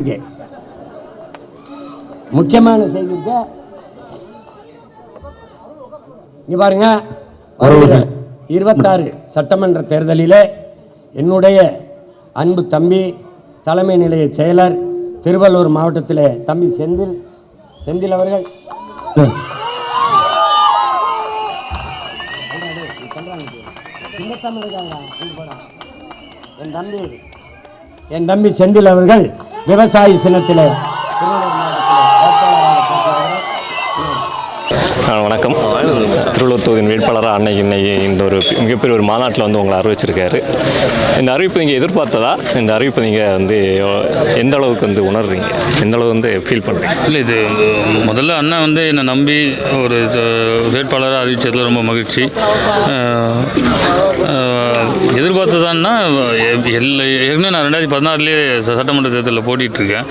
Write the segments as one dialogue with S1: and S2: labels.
S1: இங்கே முக்கியமான செய்தி இங்க பாருங்க. 26 சட்டமன்ற தேர்தலிலே என்னுடைய அன்பு தம்பி தலைமை நிலைய செயலர் திருவள்ளூர் மாவட்டத்திலே தம்பி செந்தில் அவர்கள் என் தம்பி செந்தில் அவர்கள் விவசாயி சின்னத்தில்
S2: வணக்கம். திருவள்ளூர் தொகுதியின் வேட்பாளராக இன்னைக்கு இந்த ஒரு மிகப்பெரிய ஒரு மாநாட்டில் உங்களை அறிவிச்சிருக்காரு. இந்த அறிவிப்பு நீங்கள் எதிர்பார்த்ததா? இந்த அறிவிப்பு நீங்கள் எந்த அளவுக்கு உணர்றீங்க, எந்த அளவு ஃபீல் பண்ணுறீங்க?
S3: இல்லை, இது முதல்ல அண்ணன் என்னை நம்பி ஒரு வேட்பாளராக அறிவிச்சதில் ரொம்ப மகிழ்ச்சி. எதிர்பார்த்ததான்னா ஏற்கனவே நான் 2016 சட்டமன்ற தேர்தலில் போட்டிகிட்ருக்கேன்.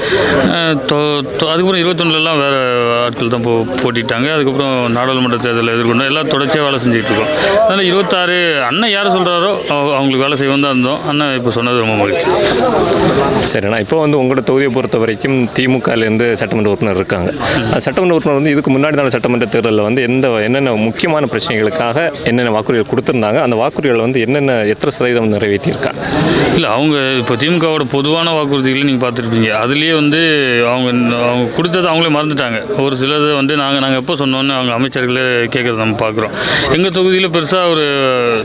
S3: அதுக்கப்புறம் 21 வேறு ஆட்கள் தான் போட்டிட்டாங்க. அதுக்கப்புறம் நாடாளுமன்ற தேர்தலில் எதிர்கொண்டோம். எல்லாம் தொடர்ச்சியாக வேலை செஞ்சுட்ருக்கோம். அதனால் 26 அண்ணன் யார் சொல்கிறாரோ அவங்களுக்கு வேலை செய்வோம் தான் இருந்தோம். அண்ணன் இப்போ சொன்னது ரொம்ப மகிழ்ச்சி.
S2: சரிண்ணா, இப்போ உங்களோட தொகுதியை பொறுத்த வரைக்கும் திமுகலேருந்து சட்டமன்ற உறுப்பினர் இருக்காங்க. சட்டமன்ற உறுப்பினர் இதுக்கு முன்னாடி தான் சட்டமன்ற தேர்தலில் என்னென்ன முக்கியமான பிரச்சனைகளுக்காக என்னென்ன வாக்குறுதிகள் கொடுத்துருந்தாங்க, அந்த வாக்குறுதிகள் என்னென்ன எத்தனை சதவீதம் நிறைவேற்றியிருக்காங்க?
S3: இல்லை, அவங்க இப்போ திமுகவோட பொதுவான வாக்குறுதிகளை நீங்கள் பார்த்துருப்பீங்க. அதுலேயே அவங்க கொடுத்தது அவங்களே மறந்துட்டாங்க. ஒரு சிலது நாங்கள் எப்போ சொன்னோன்னு அவங்க அமைச்சர்களே கேட்குறத நம்ம பார்க்குறோம். எங்கள் தொகுதியில் பெருசாக ஒரு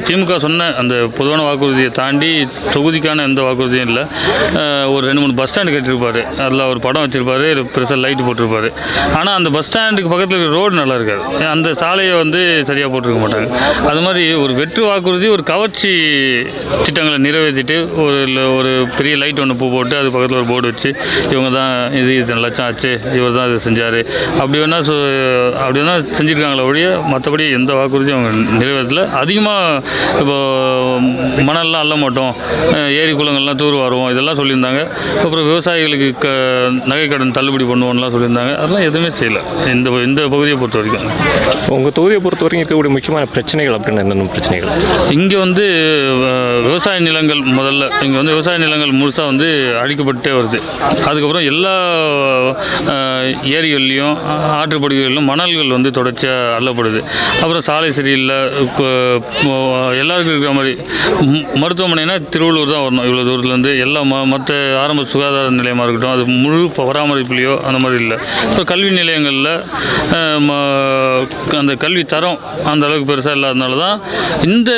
S3: திமுக சொன்ன அந்த பொதுவான வாக்குறுதியை தாண்டி தொகுதிக்கான எந்த வாக்குறுதியும் இல்லை. ஒரு 2-3 பஸ் ஸ்டாண்டு கட்டியிருப்பார். அதில் ஒரு படம் வச்சுருப்பார், பெருசாக லைட்டு போட்டிருப்பார். ஆனால் அந்த பஸ் ஸ்டாண்டுக்கு பக்கத்தில் இருக்கிற ரோடு நல்லா இருக்காது. அந்த சாலையை சரியாக போட்டிருக்க மாட்டாங்க. அது மாதிரி ஒரு வெற்று வாக்குறுதி, ஒரு கவர்ச்சி திட்டங்களை நிறைவேற்றிட்டு ஒரு பெரிய லைட் ஒன்று போட்டு அது பக்கத்தில் ஒரு போர்டு வச்சு இவங்க தான் இது இத்தனை லட்சம் ஆச்சு, இவர் தான் இது செஞ்சார், அப்படி வேணா செஞ்சுருக்காங்களே ஒழிய மற்றபடி எந்த வாக்குறுதியும் அவங்க நிறைவேற்றல. அதிகமாக இப்போது மணல்லாம் அள்ள மாட்டோம், ஏரி குளங்கள்லாம் தூர் வருவோம், இதெல்லாம் சொல்லியிருந்தாங்க. அப்புறம் விவசாயிகளுக்கு நகைக்கடன் தள்ளுபடி பண்ணுவோம்லாம் சொல்லியிருந்தாங்க. அதெல்லாம் எதுவுமே செய்யலை இந்த பகுதியை பொறுத்த வரைக்கும்.
S2: உங்கள் தொகுதியை பொறுத்த வரைக்கும் இருக்கக்கூடிய முக்கியமான பிரச்சனைகள் அப்படின்னு என்னென்ன பிரச்சனைகள்?
S3: இங்கே விவசாய நிலங்கள் முதல்ல விவசாய நிலங்கள் முழுசாக அழிக்கப்பட்டே வருது. அதுக்கப்புறம் எல்லா ஏரிகள்லையும் ஆற்றுப்படுகைகளிலும் மணல்கள் தொடர்ச்சியாக அள்ளப்படுது. அப்புறம் சாலை சரியில்லை. எல்லாருக்கும் இருக்கிற மாதிரி மருத்துவமனைனா திருவள்ளூர் தான் வரணும். இவ்வளோ தூரத்துலேருந்து எல்லா மற்ற ஆரம்ப சுகாதார நிலையமாக இருக்கட்டும், அது முழு பராமரிப்புலையோ அந்த மாதிரி இல்லை. அப்புறம் கல்வி நிலையங்களில் அந்த கல்வி தரம் அந்த அளவுக்கு பெருசாக இல்லாதனால தான் இந்த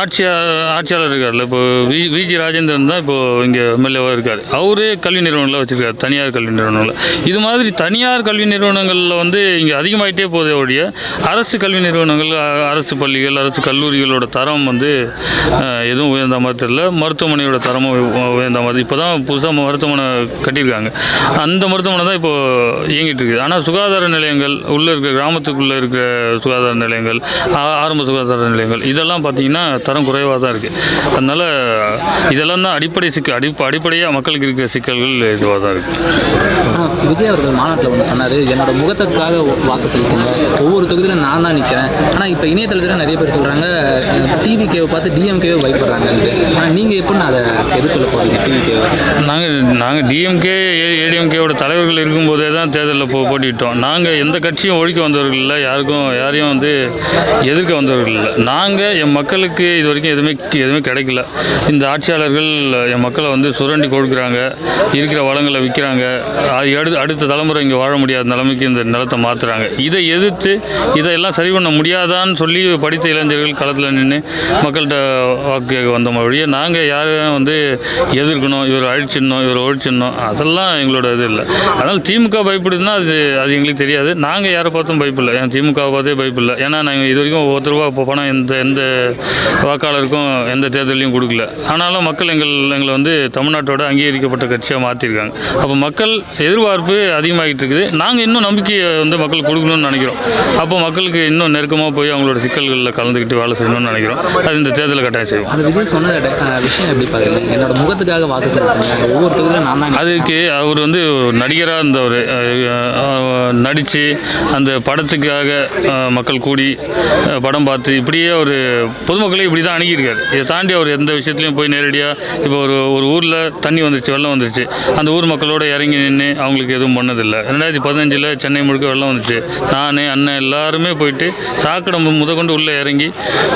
S3: ஆட்சியாளர் இருக்கார்ல, இப்போ விஜி ராஜேந்திரன் தான் இப்போது இங்கே எம்எல்ஏவாக இருக்கார். அவரே கல்வி நிறுவனங்களில் வச்சுருக்காரு, தனியார் கல்வி நிறுவனங்களில். இது மாதிரி தனியார் கல்வி நிறுவனங்களில் இங்கே அதிகமாகிட்டே போதே ஒழிய அரசு கல்வி நிறுவனங்கள், அரசு பள்ளிகள், அரசு கல்லூரிகளோட தரம் எதுவும் உயர்ந்த மாதிரி தெரியல. மருத்துவமனையோட தரமும் உயர்ந்த மாதிரி. இப்போ தான் புதுசாக மருத்துவமனை கட்டியிருக்காங்க. அந்த மருத்துவமனை தான் இப்போது இயங்கிட்டு இருக்குது. ஆனால் சுகாதார நிலையங்கள் உள்ளே இருக்கிற கிராமத்துக்குள்ளே இருக்கிற சுகாதார நிலையங்கள், ஆரம்ப சுகாதார நிலையங்கள் இதெல்லாம் பார்த்திங்கன்னா தரம் குறைவாக தான் இருக்குது. அதனால் இதெல்லாம் தான் அடிப்படை சிக்கல். அடிப்படையாக மக்களுக்கு இருக்கிற சிக்கல்கள் இதுவாக தான் இருக்குது.
S4: விஜய் அவர்கள் மாநாட்டில் சொன்னார், என்னோட முகத்துக்காக வாக்கு செலுத்துங்க, ஒவ்வொரு தொகுதியிலும் நான் தான் நிற்கிறேன். ஆனால் இப்போ இணையதளத்தில் நிறைய பேர் சொல்கிறாங்க டிவிகேவை பார்த்து டிஎம்கேவை பயப்படுறாங்கன்ட்டு. ஆனால் நீங்கள் எப்படி அதை எதிர்கொள்ள போகிறீங்க? டிவிகேவை
S3: நாங்கள் டிஎம்கே ஏடிஎம்கேவோட தலைவர்கள் இருக்கும்போதே தான் தேர்தலில் போட்டிட்டோம். நாங்கள் எந்த கட்சியும் ஒழிக்க வந்தவர்கள் இல்லை, யாரையும் எதிர்க்க வந்தவர்கள் இல்லை. நாங்கள் என் மக்களுக்கு இது வரைக்கும் எதுவுமே கிடைக்கல. இந்த ஆட்சியாளர்கள் என் மக்களை சுரண்டி கொடுக்குறாங்க, இருக்கிற வளங்களை விற்கிறாங்க. அடுத்த தலைமுறை இங்கே வாழ முடியாத நிலைமைக்கு இந்த நிலத்தை மாற்றுறாங்க. இதை எதிர்த்து இதையெல்லாம் சரி பண்ண முடியாதான்னு சொல்லி படித்த இளைஞர்கள் களத்தில் நின்று மக்கள்கிட்ட வாக்கு கேட்க வந்த மொழியை நாங்கள் யாரும் எதிர்க்கணும், இவர் அழிச்சிடணும், இவர் ஒழிச்சிடணும், அதெல்லாம் எங்களோட இது இல்லை. அதனால் திமுக பயப்படுதுன்னா அது எங்களுக்கு தெரியாது. நாங்கள் யாரை பார்த்தும் பயப்பில்லை, ஏன் திமுகவை பார்த்தே பயப்பில்லை. ஏன்னா நாங்கள் இது வரைக்கும் ₹1 பணம் எந்த வாக்காளருக்கும் எந்த தேர்தலையும் கொடுக்கல. ஆனாலும் மக்கள் எங்களை தமிழ்நாட்டோட அங்கீகரிக்கப்பட்ட கட்சியாக மாற்றிருக்காங்க. அப்போ மக்கள் எதிர்பார்ப்பு அதிகமாகிட்டு இருக்குது. நாங்கள் இன்னும் நம்பிக்கையை மக்களுக்கு கொடுக்கணும்னு நினைக்கிறோம். அப்போ மக்களுக்கு இன்னும் நெருக்கமாக போய் அவங்களோட சிக்கல்களில் கலந்துக்கிட்டு வேலை செய்யணும்னு நினைக்கிறோம். அது இந்த தேர்தலில் கட்டாயம் செய்வோம்.
S4: அந்த விஜய் சொன்ன விஷயம் எப்படி பார்க்குறீங்க? என்னோட முகத்துக்காக வாக்கு செலுத்துங்க, ஒவ்வொரு தொகுதியிலும் நான் தான்.
S3: அதுக்கு அவர் வந்து நடிகராக இருந்தவர், நடித்து அந்த படத்துக்காக மக்கள் கூடி படம் பார்த்து இப்படியே ஒரு பொதுமக்களே இப்படி தான் அணுகியிருக்காரு. இதை தாண்டி அவர் எந்த விஷயத்துலையும் போய் நேரடியாக இப்போ ஒரு ஊரில் தண்ணி வந்துருச்சு, வெள்ளம் வந்துருச்சு, அந்த ஊர் மக்களோட இறங்கி நின்று அவங்களுக்கு எதுவும் பண்ணதில்லை. 2015 சென்னை முழுக்க வெள்ளம் வந்துச்சு, நான் அண்ணன் எல்லாருமே போயிட்டு சாக்கடை முதற்கொண்டு உள்ளே இறங்கி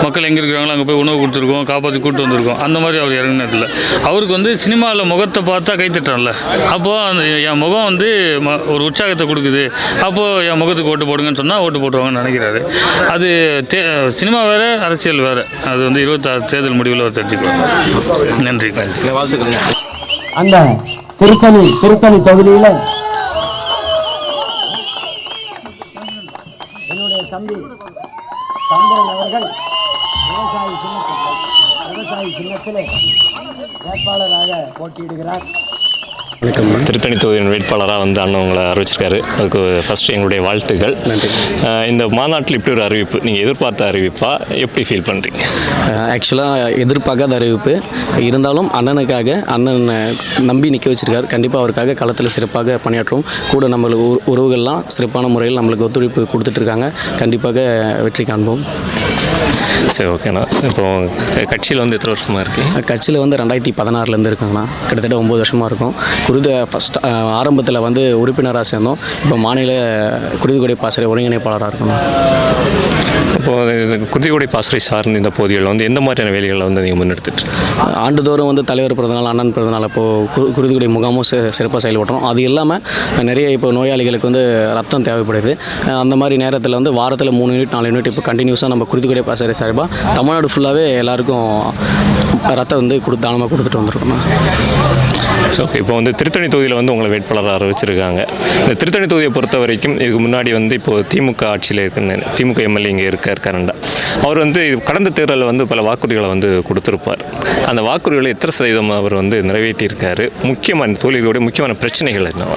S3: மக்கள் எங்கே இருக்கிறாங்களோ அங்கே போய் உணவு கொடுத்துருக்கோம், காப்பாற்றி கூப்பிட்டு வந்திருக்கோம். அந்த மாதிரி அவர் இறங்கினதில்லை. அவருக்கு வந்து சினிமாவில் முகத்தை பார்த்தா கைத்தட்டான்ல, அப்போது அந்த என் முகம் வந்து ஒரு உற்சாகத்தை கொடுக்குது, அப்போது என் முகத்துக்கு ஓட்டு போடுங்கன்னு சொன்னால் ஓட்டு போட்டுருவாங்கன்னு நினைக்கிறாரு. அது சினிமா வேறு, அரசியல் வேறு. அது வந்து 26 தேர்தல் முடிவில் அவர் தெரிஞ்சுக்குவார். நன்றி.
S4: வாழ்த்துக்கள்.
S1: அந்த திருத்தணி தொகுதியில் என்னுடைய தம்பி சந்திரன் அவர்கள் விவசாயி சின்னத்தில் வேட்பாளராக போட்டியிடுகிறார்.
S2: திருத்தணி தொகுதியின் வேட்பாளராக வந்து அண்ணன் உங்களை அறிவிச்சிருக்காரு. அதுக்கு ஃபஸ்ட்டு எங்களுடைய வாழ்த்துக்கள். இந்த மாநாட்டில் இப்படி ஒரு அறிவிப்பு நீங்கள் எதிர்பார்த்த அறிவிப்பா, எப்படி ஃபீல் பண்ணுறீங்க?
S5: ஆக்சுவலாக எதிர்பார்க்காத அறிவிப்பு இருந்தாலும் அண்ணனுக்காக அண்ணன் நம்பி நிற்க வச்சிருக்காரு. கண்டிப்பாக அவருக்காக களத்தில் சிறப்பாக பணியாற்றும். கூட நம்மளுக்கு உறவுகள்லாம் சிறப்பான முறையில் நம்மளுக்கு ஒத்துழைப்பு கொடுத்துட்ருக்காங்க. கண்டிப்பாக வெற்றி காண்போம்.
S2: சரி, ஓகேண்ணா. இப்போது கட்சியில் வந்து எத்தனை வருஷமாக இருக்குது?
S5: கட்சியில் வந்து 2016 இருக்குங்கண்ணா. கிட்டத்தட்ட 9 வருஷமாக இருக்கும். ஃபஸ்ட் ஆரம்பத்தில் வந்து உறுப்பினராக சேர்ந்தோம். இப்போ மாநில குருதிக்கொடை பாசறை ஒருங்கிணைப்பாளராக இருக்கணும்.
S2: இப்போது குருதிக்கொடை பாசறை சார்ந்த இந்த பகுதிகளில் வந்து எந்த மாதிரியான வேலைகளை வந்து நீங்கள் முன்னெடுத்துட்டு?
S5: ஆண்டுதோறும் வந்து தலைவர் பிறந்தநாள், அண்ணன் பிறந்தநாள், இப்போது குருதிக்கொடை முகாமும் சிறப்பாக செயல்படுறோம். அது இல்லாமல் நிறைய இப்போ நோயாளிகளுக்கு வந்து ரத்தம் தேவைப்படுது. அந்த மாதிரி நேரத்தில் வந்து வாரத்தில் 3 யூனிட் 4 யூனிட் இப்போ கண்டினியூஸாக நம்ம குருதிக்கொடை பாசறை சார்பாக தமிழ்நாடு ஃபுல்லாகவே எல்லாருக்கும் ரத்தம் வந்து தானமாக கொடுத்துட்டு வந்திருக்கோம்.
S2: ஸோ இப்போ வந்து திருத்தணி தொகுதியில் வந்து உங்களை வேட்பாளராக அறிவிச்சிருக்காங்க. இந்த திருத்தணி தொகுதியை பொறுத்த வரைக்கும் இதுக்கு முன்னாடி வந்து இப்போது திமுக ஆட்சியில் இருக்குன்னு திமுக எம்எல்ஏ இங்கே இருக்கார் கரண்டா. அவர் வந்து கடந்த தேர்தலில் வந்து பல வாக்குறுதிகளை வந்து கொடுத்துருப்பார். அந்த வாக்குறுதிகளை எத்தனை சதவீதம் அவர் வந்து நிறைவேற்றியிருக்காரு? முக்கியமான தொழில்களுடைய முக்கியமான பிரச்சனைகள் என்ன?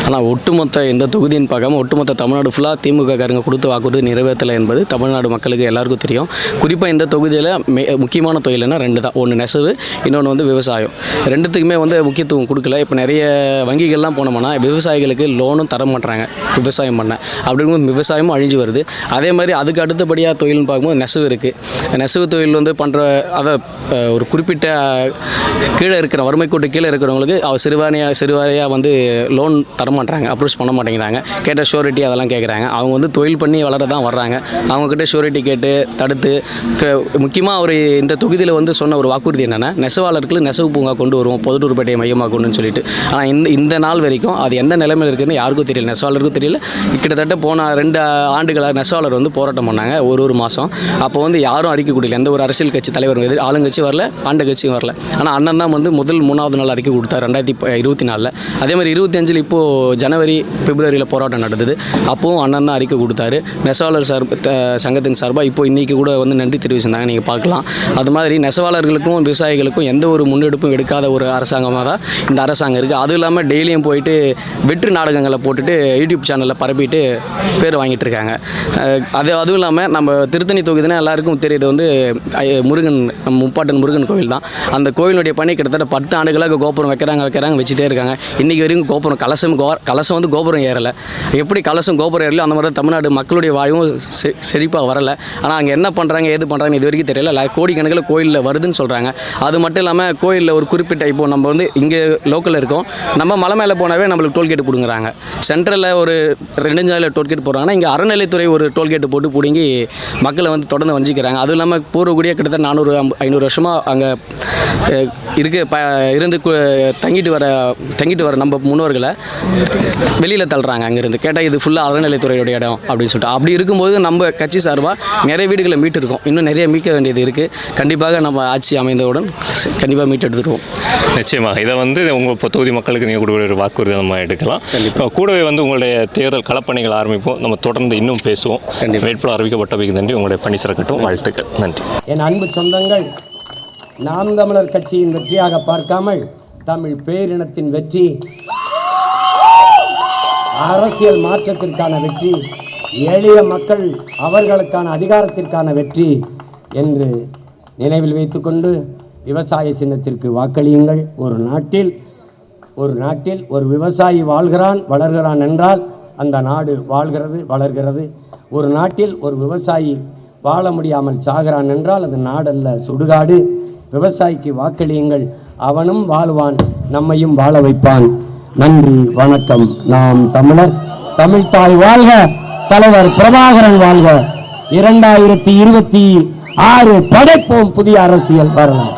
S5: ஆனால் ஒட்டுமொத்த இந்த தொகுதின்னு பார்க்காம ஒட்டுமொத்த தமிழ்நாடு ஃபுல்லாக திமுக காரங்க கொடுத்த வாக்குறுதி நிறைவேற்றலை என்பது தமிழ்நாடு மக்களுக்கு எல்லாருக்கும் தெரியும். குறிப்பாக இந்த தொகுதியில் முக்கியமான தொழில்னா 2 தான். ஒன்று நெசவு, இன்னொன்று வந்து விவசாயம். 2த்துக்குமே வந்து முக்கியத்துவம் கொடுக்கல. இப்போ நிறைய வங்கிகள்லாம் போனோம்னா விவசாயிகளுக்கு லோனும் தர மாட்டுறாங்க விவசாயம் பண்ண. அப்படிங்கும்போது விவசாயமும் அழிஞ்சு வருது. அதே மாதிரி அதுக்கு அடுத்தபடியாக தொழில்னு பார்க்கும்போது நெசவு இருக்குது. நெசவு தொழில் வந்து பண்ணுற அதை ஒரு குறிப்பிட்ட கீழே இருக்கிற வறுமை கோட்டு கீழே இருக்கிறவங்களுக்கு அவர் சிறுவாரியாக வந்து லோன் தர மாட்டாங்க, அப்ரோச் பண்ண மாட்டேங்கிறாங்க. கேட்ட ஷூரிட்டி அதெல்லாம் கேட்குறாங்க. அவங்க வந்து தொழில் பண்ணி வளர தான் வர்றாங்க. அவங்கக்கிட்ட ஷூரிட்டி கேட்டு தடுத்து முக்கியமாக அவர் இந்த தொகுதியில் வந்து சொன்ன ஒரு வாக்குறுதி என்னென்னா நெசவாளர்களுக்கு நெசவு பூங்கா கொண்டு வருவோம், பொதுட்டூர்பேட்டையை மையமாக கொண்டுன்னு சொல்லிட்டு. ஆனால் இந்த நாள் வரைக்கும் அது எந்த நிலைமையில் இருக்குதுன்னு யாருக்கும் தெரியல, நெசவாளருக்கும் தெரியல. கிட்டத்தட்ட போன 2 ஆண்டுகளாக நெசவாளர் வந்து போராட்டம் பண்ணாங்க ஒரு மாதம். அப்போ வந்து யாரும் அறிக்கை கொடுக்கல. எந்த ஒரு அரசியல் கட்சி தலைவரும் ஆளுங்கட்சி வரல, ஆண்ட கட்சியும் வரல. ஆனால் அண்ணன் தான் வந்து முதல் 3வது நாள் அறிக்கை கொடுத்தார் 2024. அதே மாதிரி 25 இப்போது ஜனவரி பிப்ரவரியில் போராட்டம் நடந்தது. அப்போவும் அண்ணன் தான் அறிக்கை கொடுத்தாரு. நெசவாளர் சங்கத்தின் சார்பாக இப்போ இன்றைக்கி கூட வந்து நன்றி தெரிவிச்சிருந்தாங்க, நீங்கள் பார்க்கலாம். அது மாதிரி நெசவாளர்களுக்கும் விவசாயிகளுக்கும் எந்த ஒரு முன்னெடுப்பும் எடுக்காத ஒரு அரசாங்கமாக தான் இந்த அரசாங்கம் இருக்குது. அதுவும் இல்லாமல் டெய்லியும் போயிட்டு வெற்றி நாடகங்களை போட்டுட்டு யூடியூப் சேனலில் பரப்பிட்டு பேர் வாங்கிட்டு இருக்காங்க. அதுவும் இல்லாமல் நம்ம திருத்தணி தொகுதினா எல்லாருக்கும் தெரியுது வந்து முருகன், முப்பாட்டன் முருகன் கோவில் தான். அந்த கோவிலுடைய பணி கிட்டத்தட்ட 10 ஆண்டுகளாக கோபுரம் வைக்கிறாங்க வச்சுட்டே இருக்காங்க. இன்றைக்கி வரைக்கும் கோபுரம் கலசம் வந்து கோபுரம் ஏறலை. எப்படி கலசம் கோபுரம் ஏறலையோ அந்த மாதிரி தமிழ்நாடு மக்களுடைய வாயும் செழிப்பாக வரலை. ஆனால் அங்கே என்ன பண்ணுறாங்க ஏது பண்ணுறாங்கன்னு இது வரைக்கும் தெரியல. கோடிக்கணக்கில் கோயிலில் வருதுன்னு சொல்கிறாங்க. அது மட்டும் இல்லாமல் கோயிலில் ஒரு குறிப்பிட்ட இப்போது நம்ம வந்து இங்கே லோக்கலில் இருக்கோம், நம்ம மலை மேலே போனாவே நம்மளுக்கு டோல்கேட்டு பிடுங்குறாங்க. சென்ட்ரலில் ஒரு 2 ஜாலியில் டோல்கேட் போடுறாங்கன்னா இங்கே அறநிலைத்துறை ஒரு டோல்கேட்டு போட்டு பிடுங்கி மக்களை வந்து தொடர்ந்து வஞ்சிக்கிறாங்க. அதுவும் இல்லாமல் பூர்வக்குடியாக கிட்டத்தட்ட 400-500 வருஷமாக அங்கே இருந்து தங்கிட்டு வர நம்ம முன்னோர்களை வெளியில் தள்ளுறாங்க. அங்கேருந்து கேட்டால் இது ஃபுல்லாக அறநிலைத்துறையோட இடம் அப்படின்னு சொல்லிட்டு. அப்படி இருக்கும்போது நம்ம கட்சி சார்பாக நிறைய வீடுகளை மீட்டு இருக்கோம். இன்னும் நிறைய மீட்க வேண்டியது இருக்குது. கண்டிப்பாக நம்ம ஆட்சி அமைந்தவுடன் கண்டிப்பாக மீட்டு எடுத்துருவோம்.
S2: நிச்சயமாக இதை வந்து உங்கள் தொகுதி மக்களுக்கு நீங்கள் கொடுக்குற ஒரு வாக்குறுதி நம்ம எடுக்கலாம். கூடவே வந்து உங்களுடைய தேர்தல் களப்பணிகள் ஆரம்பிப்போம். நம்ம தொடர்ந்து இன்னும் பேசுவோம். வேட்பாளர் அறிவிக்கப்பட்டவைக்கு நன்றி. உங்களுடைய பணி சிறக்கட்டும். வாழ்த்துக்கள். நன்றி.
S1: என் அன்பு சொந்தங்கள், நாம் தமிழர் கட்சியின் வெற்றியாக பார்க்காமல் தமிழ் பேரினத்தின் வெற்றி, அரசியல் மாற்றத்திற்கான வெற்றி எளிய மக்கள் அவர்களுக்கான அதிகாரத்திற்கான வெற்றி என்று நினைவில் வைத்துக்கொண்டு விவசாய சின்னத்திற்கு வாக்களியுங்கள். ஒரு நாட்டில் ஒரு விவசாயி வாழ்கிறான் வளர்கிறான் என்றால் அந்த நாடு வாழ்கிறது வளர்கிறது. ஒரு நாட்டில் ஒரு விவசாயி வாழ முடியாமல் சாகிறான் என்றால் அந்த நாடல்ல சுடுகாடு. விவசாயிக்கு வாக்களியுங்கள், அவனும் வாழ்வான், நம்மையும் வாழ வைப்பான். நன்றி, வணக்கம். நாம் தமிழர், தமிழ்தாய் வாழ்க, தலைவர் பிரபாகரன் வாழ்க. 2026 படைப்போம் புதிய அரசியல் வரலாறு.